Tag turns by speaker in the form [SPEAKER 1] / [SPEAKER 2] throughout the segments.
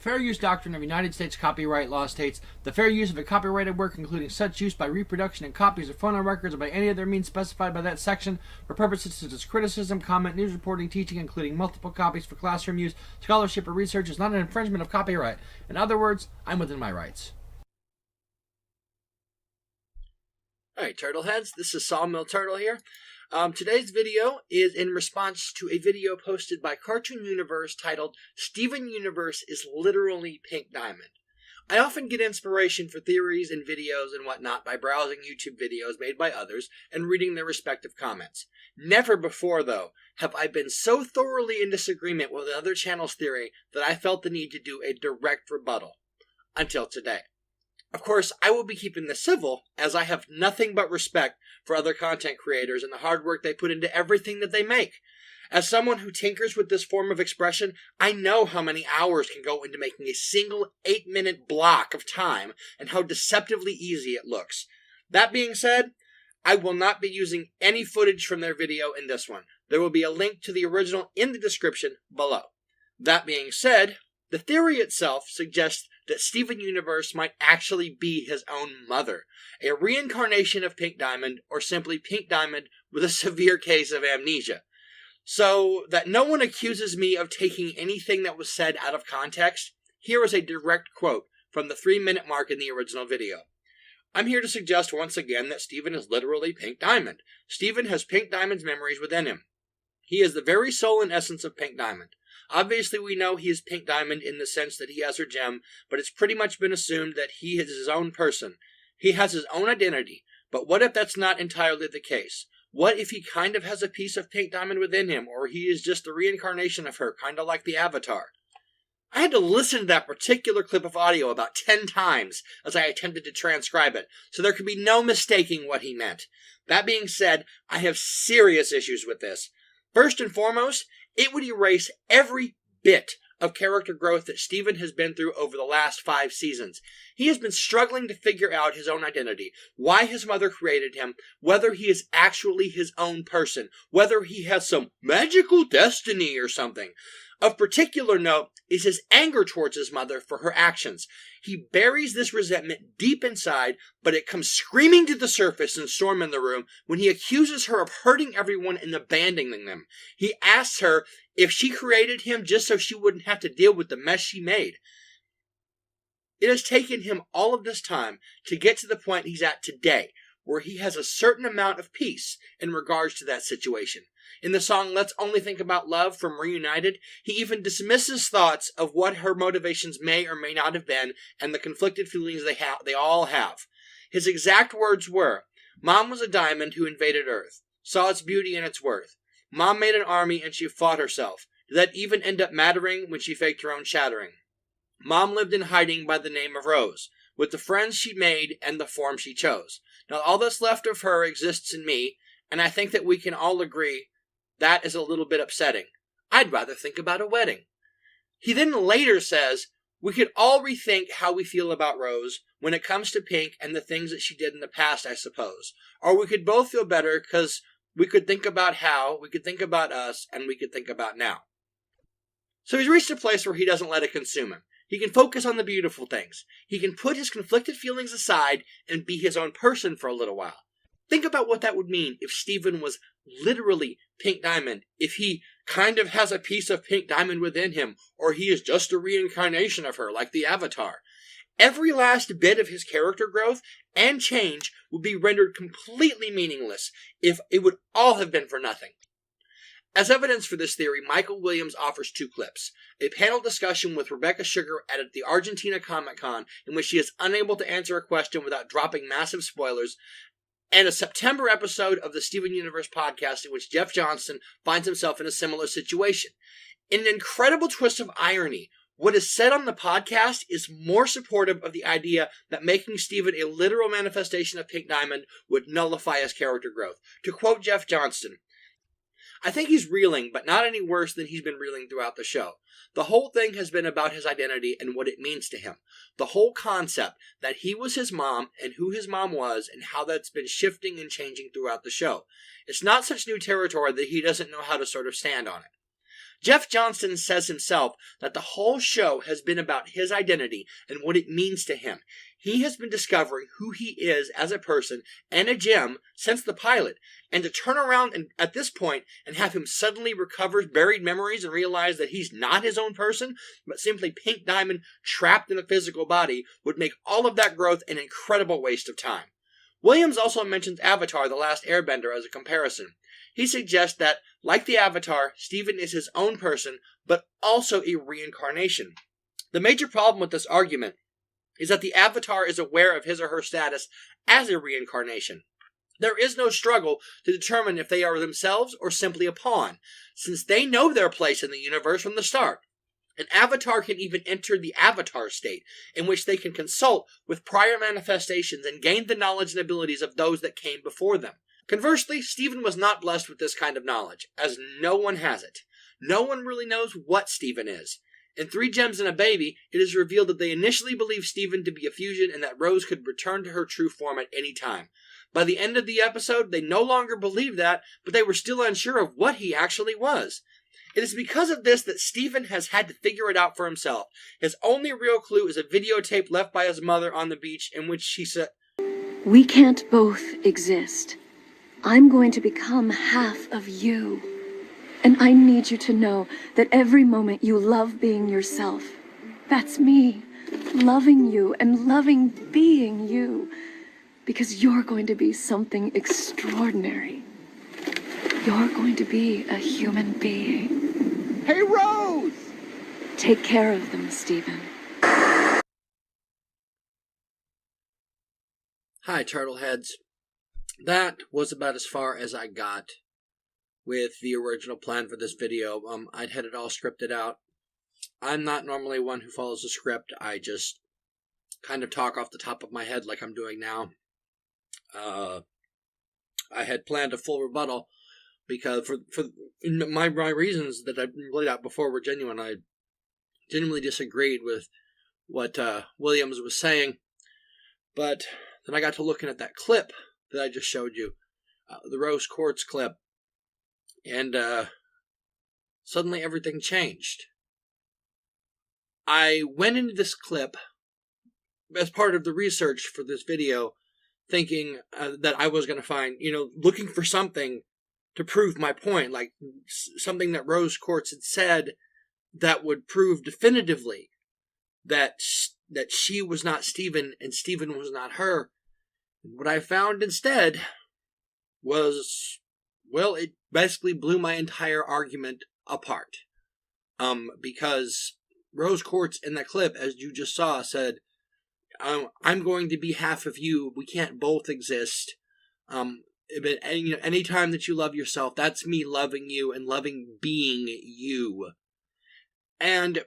[SPEAKER 1] fair use doctrine of United States copyright law states, the fair use of a copyrighted work, including such use by reproduction and copies of phono records or by any other means specified by that section, for purposes such as criticism, comment, news reporting, teaching, including multiple copies for classroom use, scholarship, or research, is not an infringement of copyright. In other words, I'm within my rights. Alright, Turtleheads, this is Sawmill Turtle here. Today's video is in response to a video posted by Cartoon Universe titled, Steven Universe is Literally Pink Diamond. I often get inspiration for theories and videos and whatnot by browsing YouTube videos made by others and reading their respective comments. Never before, though, have I been so thoroughly in disagreement with another channel's theory that I felt the need to do a direct rebuttal. Until today. Of course, I will be keeping this civil, as I have nothing but respect for other content creators and the hard work they put into everything that they make. As someone who tinkers with this form of expression, I know how many hours can go into making a single 8-minute block of time and how deceptively easy it looks. That being said, I will not be using any footage from their video in this one. There will be a link to the original in the description below. That being said, the theory itself suggests that Steven Universe might actually be his own mother, a reincarnation of Pink Diamond, or simply Pink Diamond with a severe case of amnesia. So that no one accuses me of taking anything that was said out of context, here is a direct quote from the 3-minute mark in the original video. I'm here to suggest once again that Steven is literally Pink Diamond. Steven has Pink Diamond's memories within him. He is the very soul and essence of Pink Diamond. Obviously, we know he is Pink Diamond in the sense that he has her gem, but it's pretty much been assumed that he is his own person. He has his own identity, but what if that's not entirely the case? What if he kind of has a piece of Pink Diamond within him, or he is just the reincarnation of her, kind of like the Avatar? I had to listen to that particular clip of audio about 10 times as I attempted to transcribe it, so there could be no mistaking what he meant. That being said, I have serious issues with this. First and foremost, it would erase every bit of character growth that Steven has been through over the last 5 seasons. He has been struggling to figure out his own identity, why his mother created him, whether he is actually his own person, whether he has some magical destiny or something. Of particular note is his anger towards his mother for her actions. He buries this resentment deep inside, but it comes screaming to the surface in Storm in the Room when he accuses her of hurting everyone and abandoning them. He asks her if she created him just so she wouldn't have to deal with the mess she made. It has taken him all of this time to get to the point he's at today, where he has a certain amount of peace in regards to that situation. In the song Let's Only Think About Love from Reunited, he even dismisses thoughts of what her motivations may or may not have been and the conflicted feelings they all have. His exact words were, Mom was a diamond who invaded Earth, saw its beauty and its worth. Mom made an army and she fought herself. Did that even end up mattering when she faked her own shattering? Mom lived in hiding by the name of Rose, with the friends she made and the form she chose. Now all that's left of her exists in me, and I think that we can all agree that is a little bit upsetting. I'd rather think about a wedding. He then later says, we could all rethink how we feel about Rose when it comes to Pink and the things that she did in the past, I suppose. Or we could both feel better because we could think about how, we could think about us, and we could think about now. So he's reached a place where he doesn't let it consume him. He can focus on the beautiful things. He can put his conflicted feelings aside and be his own person for a little while. Think about what that would mean if Steven was literally Pink Diamond, if he kind of has a piece of Pink Diamond within him, or he is just a reincarnation of her, like the Avatar. Every last bit of his character growth and change would be rendered completely meaningless if it would all have been for nothing. As evidence for this theory, Michael Williams offers 2 clips. A panel discussion with Rebecca Sugar at the Argentina Comic-Con, in which she is unable to answer a question without dropping massive spoilers, and a September episode of the Steven Universe podcast in which Jeff Johnston finds himself in a similar situation. In an incredible twist of irony, what is said on the podcast is more supportive of the idea that making Steven a literal manifestation of Pink Diamond would nullify his character growth. To quote Jeff Johnston, I think he's reeling, but not any worse than he's been reeling throughout the show. The whole thing has been about his identity and what it means to him. The whole concept that he was his mom and who his mom was and how that's been shifting and changing throughout the show. It's not such new territory that he doesn't know how to sort of stand on it. Jeff Johnston says himself that the whole show has been about his identity and what it means to him. He has been discovering who he is as a person and a gem since the pilot, and to turn around at this point and have him suddenly recover buried memories and realize that he's not his own person, but simply Pink Diamond trapped in a physical body would make all of that growth an incredible waste of time. Williams also mentions Avatar: The Last Airbender as a comparison. He suggests that, like the Avatar, Steven is his own person, but also a reincarnation. The major problem with this argument is that the Avatar is aware of his or her status as a reincarnation. There is no struggle to determine if they are themselves or simply a pawn, since they know their place in the universe from the start. An Avatar can even enter the Avatar state, in which they can consult with prior manifestations and gain the knowledge and abilities of those that came before them. Conversely, Steven was not blessed with this kind of knowledge, as no one has it. No one really knows what Steven is. In 3 Gems and a Baby, it is revealed that they initially believed Steven to be a fusion and that Rose could return to her true form at any time. By the end of the episode, they no longer believed that, but they were still unsure of what he actually was. It is because of this that Steven has had to figure it out for himself. His only real clue is a videotape left by his mother on the beach in which she said,
[SPEAKER 2] "We can't both exist. I'm going to become half of you. And I need you to know that every moment you love being yourself. That's me, loving you and loving being you. Because you're going to be something extraordinary. You're going to be a human being."
[SPEAKER 3] Hey, Rose!
[SPEAKER 2] Take care of them, Steven.
[SPEAKER 1] Hi, Turtleheads. That was about as far as I got with the original plan for this video. I'd had it all scripted out. I'm not normally one who follows a script. I just kind of talk off the top of my head like I'm doing now. I had planned a full rebuttal because for my reasons that I laid out before were genuine. I genuinely disagreed with what Williams was saying, but then I got to looking at that clip that I just showed you, the Rose Quartz clip, and suddenly everything changed. I went into this clip as part of the research for this video, thinking that I was going to find, looking for something to prove my point, like something that Rose Quartz had said that would prove definitively that she was not Steven and Steven was not her. What I found instead was, well, it basically blew my entire argument apart. Because Rose Quartz in that clip, as you just saw, said, I'm going to be half of you. We can't both exist. But any time that you love yourself, that's me loving you and loving being you. And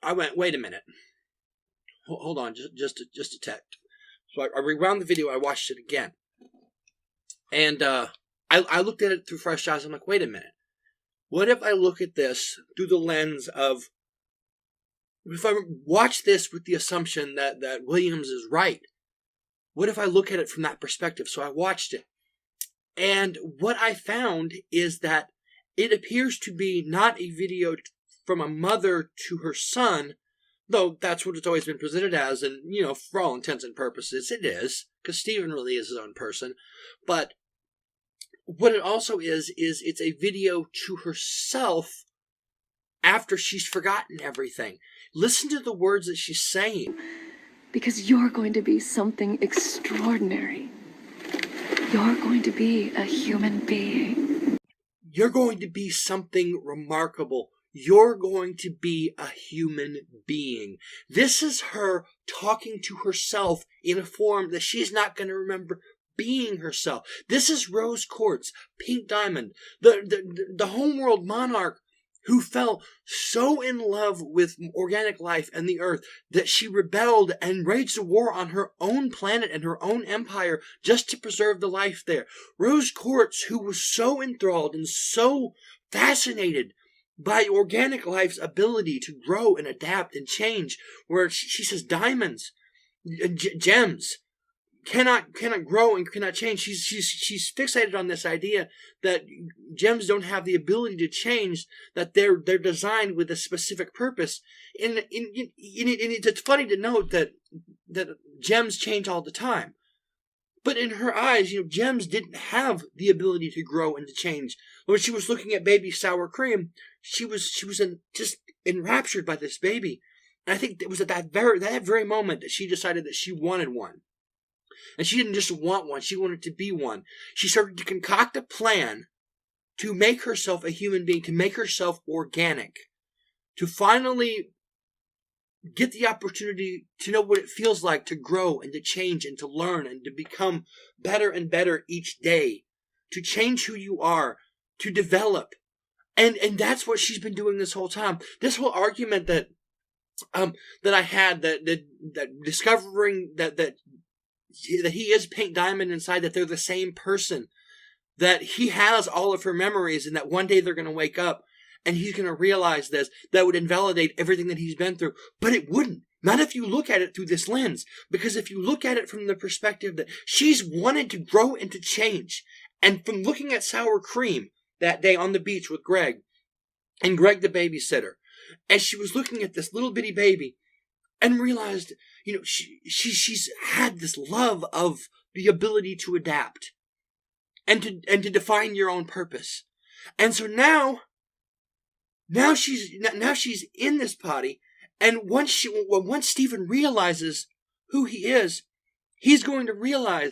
[SPEAKER 1] I went, wait a minute. Hold on, just a tick. So I rewound the video. I watched it again, and I looked at it through fresh eyes. I'm like, wait a minute. What if I look at this through the lens of, if I watch this with the assumption that Williams is right, what if I look at it from that perspective? So I watched it. And what I found is that it appears to be not a video from a mother to her son, though that's what it's always been presented as, and, for all intents and purposes, it is, because Steven really is his own person. But what it also is it's a video to herself after she's forgotten everything. Listen to the words that she's saying.
[SPEAKER 2] Because you're going to be something extraordinary. You're going to be a human being.
[SPEAKER 1] You're going to be something remarkable. You're going to be a human being. This is her talking to herself in a form that she's not going to remember being herself. This is Rose Quartz, Pink Diamond, the homeworld monarch who fell so in love with organic life and the earth that she rebelled and waged a war on her own planet and her own empire just to preserve the life there. Rose Quartz, who was so enthralled and so fascinated by organic life's ability to grow and adapt and change, where she says diamonds, gems, cannot grow and cannot change. She's fixated on this idea that gems don't have the ability to change, that they're designed with a specific purpose. And it's funny to note that gems change all the time. But in her eyes, gems didn't have the ability to grow and to change. When she was looking at baby sour cream, she was just enraptured by this baby. And I think it was at that very moment that she decided that she wanted one. And she didn't just want one, she wanted to be one. She started to concoct a plan to make herself a human being, to make herself organic, to finally get the opportunity to know what it feels like to grow and to change and to learn and to become better and better each day, to change who you are, to develop. And that's what she's been doing this whole time. This whole argument that I had, that discovering that he is Pink Diamond inside, that they're the same person, that he has all of her memories, and that one day they're going to wake up and he's going to realize this, that would invalidate everything that he's been through. But it wouldn't. Not if you look at it through this lens. Because if you look at it from the perspective that she's wanted to grow and to change, and from looking at Sour Cream that day on the beach with Greg, and Greg the babysitter, as she was looking at this little bitty baby, and realized, she's had this love of the ability to adapt and to define your own purpose. And so now she's in this body, and once Stephen realizes who he is, he's going to realize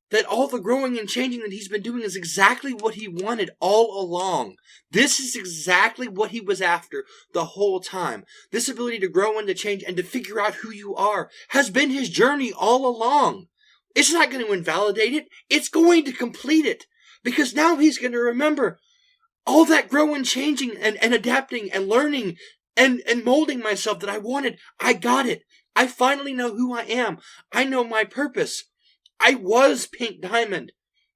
[SPEAKER 1] that all the growing and changing that he's been doing is exactly what he wanted all along. This is exactly what he was after the whole time. This ability to grow and to change and to figure out who you are has been his journey all along. It's not going to invalidate it. It's going to complete it. Because now he's going to remember all that growing, changing, and adapting and learning and molding myself that I wanted. I got it. I finally know who I am. I know my purpose. I was Pink Diamond,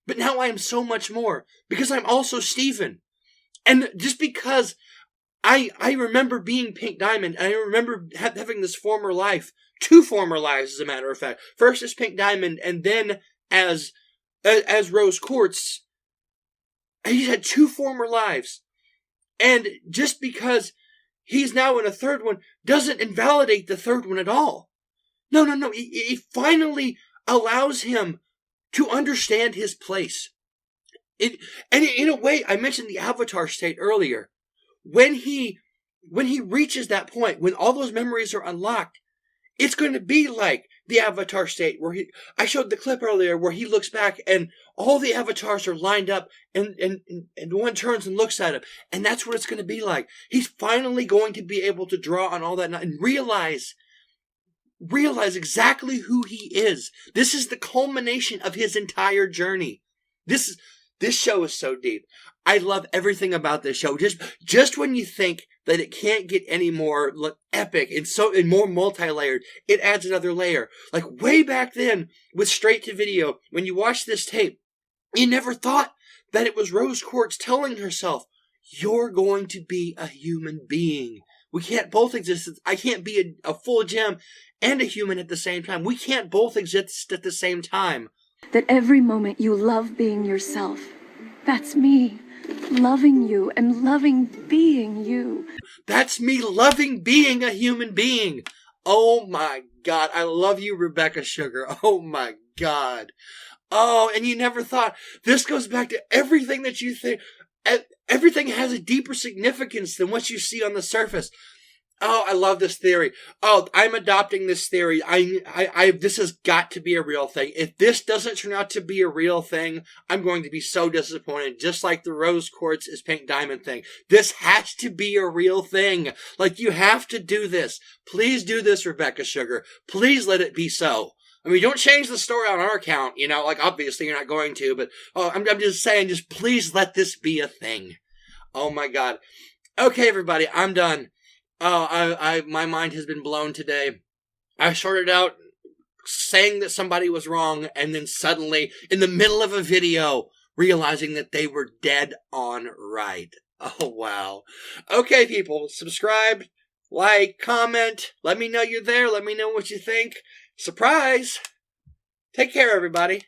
[SPEAKER 1] but now I am so much more, because I'm also Stephen. And just because I remember being Pink Diamond, and I remember having this former life, 2 former lives as a matter of fact, first as Pink Diamond and then as Rose Quartz. He's had 2 former lives. And just because he's now in a third one doesn't invalidate the third one at all. No. It finally allows him to understand his place. And in a way, I mentioned the Avatar state earlier. When he reaches that point, when all those memories are unlocked, it's going to be like the Avatar state where I showed the clip earlier where he looks back and all the avatars are lined up and one turns and looks at him. And that's what it's going to be like. He's finally going to be able to draw on all that and realize exactly who he is. This is the culmination of his entire journey. This show is so deep. I love everything about this show. Just when you think that it can't get any more epic and more multi-layered, it adds another layer. Like way back then with straight to video, when you watch this tape, you never thought that it was Rose Quartz telling herself, "You're going to be a human being. We can't both exist. I can't be a full gem and a human at the same time. We can't both exist at the same time."
[SPEAKER 2] That every moment you love being yourself. That's me. Loving you and loving being you.
[SPEAKER 1] That's me loving being a human being. Oh my God. I love you, Rebecca Sugar. Oh my God. Oh, and you never thought. This goes back to everything that you think. Everything has a deeper significance than what you see on the surface. Oh, I love this theory. Oh, I'm adopting this theory. This has got to be a real thing. If this doesn't turn out to be a real thing, I'm going to be so disappointed. Just like the Rose Quartz is Pink Diamond thing. This has to be a real thing. Like, you have to do this. Please do this, Rebecca Sugar. Please let it be so. I mean, don't change the story on our account, like obviously you're not going to, but I'm just saying, just please let this be a thing. Oh my God. Okay, everybody, I'm done. Oh, my mind has been blown today. I started out saying that somebody was wrong, and then suddenly, in the middle of a video, realizing that they were dead on right. Oh, wow. Okay, people, subscribe, like, comment, let me know you're there, let me know what you think. Surprise! Take care, everybody.